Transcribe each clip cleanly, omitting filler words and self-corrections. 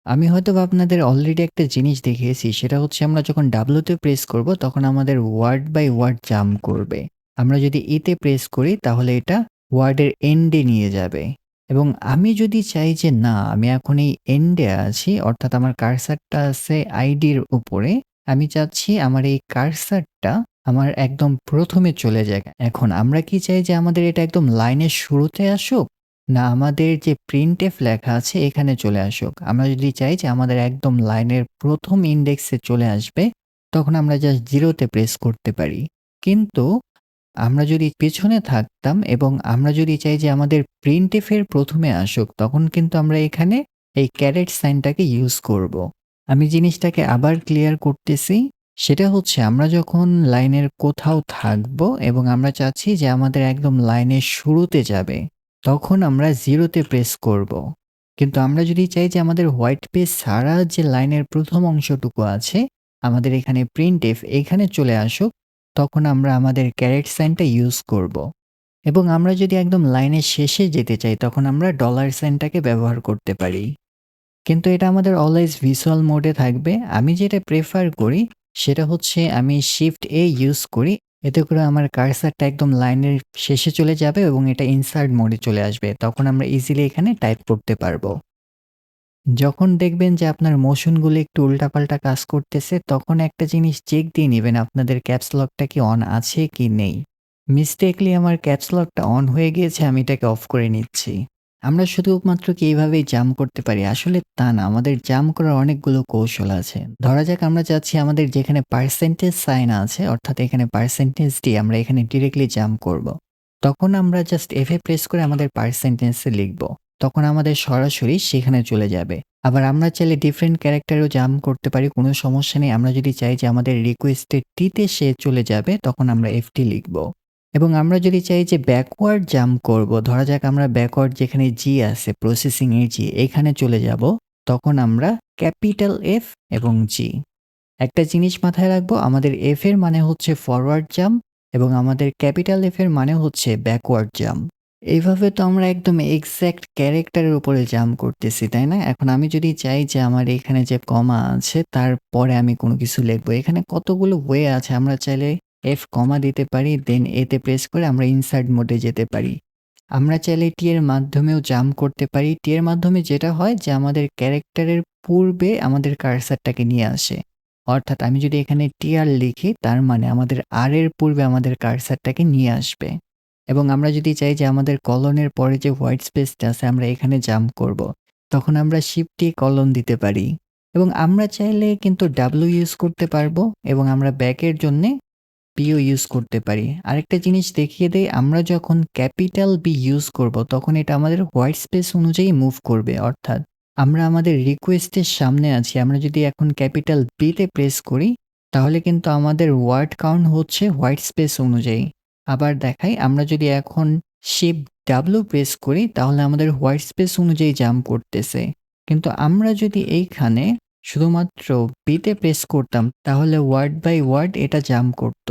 আমি হয়তোবা আপনাদের অলরেডি একটা জিনিস দেখিয়েছি। সেটা হচ্ছে আমরা যখন W তে প্রেস করব তখন আমাদের ওয়ার্ড বাই ওয়ার্ড জাম্প করবে। আমরা যদি E তে প্রেস করি তাহলে এটা ওয়ার্ডের এন্ডে নিয়ে যাবে। এবং আমি যদি চাই যে না আমি এখন এই এন্ডে আছি অর্থাৎ আমার কার্সারটা আছে আইডির উপরে। আমি চাচ্ছি আমার এই কার্সারটা আমার একদম ১ম এ চলে যাক। এখন আমরা কি চাই যে আমাদের এটা একদম লাইনের শুরুতে আসুক? না আমাদের যে printf লেখা আছে এখানে চলে আসুক। আমরা যদি চাই যে আমাদের একদম লাইনের ১ম ইনডেক্সে চলে আসবে, তখন আমরা জাস্ট 0 তে প্রেস করতে পারি। কিন্তু আমরা যদি পেছনে থাকতাম এবং আমরা যদি চাই যে আমাদের printf এর ১ম এ আসুক, তখন কিন্তু আমরা এখানে এই ক্যারেট সাইনটাকে ইউজ করব। আমি জিনিসটাকে আবার ক্লিয়ার করতেছি। সেটা হচ্ছে আমরা যখন লাইনের কোথাও থাকবো এবং আমরা চাচ্ছি যে আমাদের একদম লাইনের শুরুতে যাবে, তখন আমরা 0 তে প্রেস করব। কিন্তু আমরা যদি চাই যে আমাদের হোয়াইট পেজ ছাড়া যে লাইনের ১ম অংশটুকু আছে, আমাদের এখানে printf এখানে চলে আসুক, তখন আমরা আমাদের ক্যারেট সাইনটা ইউজ করব। এবং আমরা যদি একদম লাইনের শেষে যেতে চাই, তখন আমরা ডলার সাইনটাকে ব্যবহার করতে পারি। কিন্তু এটা আমাদের অলওয়েজ ভিজুয়াল মোডে থাকবে। আমি যেটা প্রেফার করি সেটা হচ্ছে আমি শিফট A ইউজ করি। এতে করে আমার কার্সারটা একদম লাইনের শেষে চলে যাবে এবং এটা ইনসার্ট মোডে চলে আসবে। তখন আমরা ইজিলি এখানে টাইপ করতে পারবো। যখন দেখবেন যে আপনার মোশনগুলো একটু উল্টাপাল্টা কাজ করতেছে, তখন একটা জিনিস চেক দিয়ে নিবেন আপনাদের ক্যাপস লকটা কি অন আছে কি নেই। মিস্টেকলি আমার ক্যাপস লকটা অন হয়ে গিয়েছে, আমি এটাকে অফ করে নিচ্ছি। আমরা শুধুমাত্র কি এইভাবেই জাম্প করতে পারি? আসলে তা না, আমাদের জাম্প করার অনেকগুলো কৌশল আছে। ধরা যাক আমরা চাচ্ছি আমাদের যেখানে পার্সেন্টেজ সাইন আছে, অর্থাৎ এখানে পার্সেন্টেজ দিয়ে আমরা এখানে ডিরেক্টলি জাম্প করব। তখন আমরা জাস্ট F এ প্রেস করে আমাদের পার্সেন্টেজে লিখব। তখন আমাদের সরাসরি সেখানে চলে যাবে। আবার আমরা চাইলে ডিফারেন্ট ক্যারেক্টারেও জাম্প করতে পারি, কোনো সমস্যা নেই। আমরা যদি চাই যে আমাদের রিকোয়েস্টেড টি তে সে চলে যাবে, তখন আমরা FT লিখব। এবং আমরা যদি চাই যে ব্যাকওয়ার্ড জাম্প করব, ধরা যাক আমরা ব্যাকওয়ার্ড যেখানে G আছে, প্রসেসিং এর G, এখানে চলে যাব, তখন আমরা ক্যাপিটাল F এবং G। একটা জিনিস মাথায় রাখবো, আমাদের F এর মানে হচ্ছে ফরওয়ার্ড জাম্প এবং আমাদের ক্যাপিটাল F এর মানে হচ্ছে ব্যাকওয়ার্ড জাম্প। এইভাবে তো আমরা একদম এক্সাক্ট ক্যারেক্টারের উপরে জাম্প করতেছি, তাই না? এখন আমি যদি চাই যে আমার এখানে যে কমা আছে তারপরে আমি কোনো কিছু লিখবো। এখানে কতগুলো ওয়ে আছে, আমরা চাইলে F কমা দিতে পারি, দেন A তে প্রেস করে আমরা ইনসার্ট মোডে যেতে পারি। আমরা চাইলে টি এর মাধ্যমেও জাম্প করতে পারি। টি এর মাধ্যমে যেটা হয় যে আমাদের ক্যারেক্টারের পূর্বে আমাদের কার্সারটাকে নিয়ে আসে। অর্থাৎ আমি যদি এখানে টিআর লিখি তার মানে আমাদের আর এর পূর্বে আমাদের কার্সারটাকে নিয়ে আসবে। এবং আমরা যদি চাই যে আমাদের কলনের পরে যে হোয়াইট স্পেসটা আছে আমরা এখানে জাম্প করব, তখন আমরা শিফট টি কলন দিতে পারি। এবং আমরা চাইলে কিন্তু W ইউজ করতে পারবো এবং আমরা ব্যাকের জন্যে পিও ইউজ করতে পারি। আরেকটা জিনিস দেখিয়ে দেই, আমরা যখন ক্যাপিটাল বি ইউজ করব তখন এটা আমাদের হোয়াইট স্পেস অনুযায়ী মুভ করবে। অর্থাৎ আমরা আমাদের রিকোয়েস্টের সামনে আছি। আমরা যদি এখন ক্যাপিটাল বি তে প্রেস করি তাহলে কিন্তু আমাদের ওয়ার্ড কাউন্ট হচ্ছে হোয়াইট স্পেস অনুযায়ী। আবার দেখাই, আমরা যদি এখন শিফট ডাব্লিউ প্রেস করি তাহলে আমাদের হোয়াইট স্পেস অনুযায়ী জাম্প করতেছে। কিন্তু আমরা যদি এইখানে শুধুমাত্র বিতে প্রেস করতাম তাহলে ওয়ার্ড বাই ওয়ার্ড এটা জাম্প করত।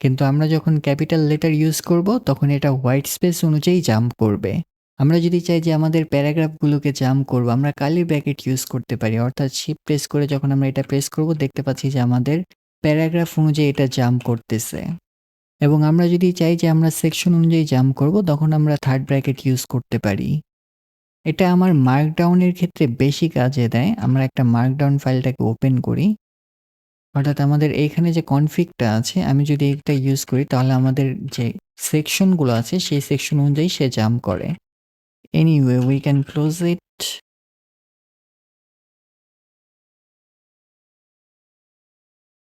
কিন্তু আমরা যখন ক্যাপিটাল লেটার ইউজ করব তখন এটা হোয়াইট স্পেস অনুযায়ী জাম্প করবে। আমরা যদি চাই যে আমাদের প্যারাগ্রাফগুলোকে জাম্প করব, আমরা কার্লি ব্র্যাকেট ইউজ করতে পারি। অর্থাৎ শিফট প্রেস করে যখন আমরা এটা প্রেস করব দেখতে পাচ্ছি যে আমাদের প্যারাগ্রাফ অনুযায়ী এটা জাম্প করতেছে। এবং আমরা যদি চাই যে আমরা সেকশন অনুযায়ী জাম্প করব তখন আমরা থার্ড ব্র্যাকেট ইউজ করতে পারি। এটা আমার মার্কডাউনের ক্ষেত্রে বেশি কাজে দেয়। আমরা একটা মার্কডাউন ফাইলটাকে ওপেন করি। অর্থাৎ আমাদের এইখানে যে কনফিগটা আছে, আমি যদি এটা ইউজ করি তাহলে আমাদের যে সেকশনগুলো আছে সেই সেকশন অনুযায়ী সে জাম্প করে। Anyway we can close it.